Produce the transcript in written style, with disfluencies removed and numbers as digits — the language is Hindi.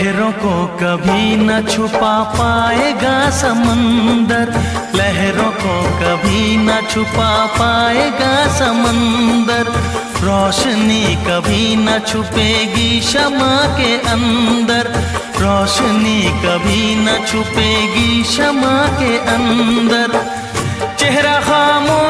लहरों को कभी न छुपा पाएगा समंदर, लहरों को कभी न छुपा पाएगा समंदर। रोशनी कभी न छुपेगी शमा के अंदर, रोशनी कभी न छुपेगी शमा के अंदर। चेहरा खामोश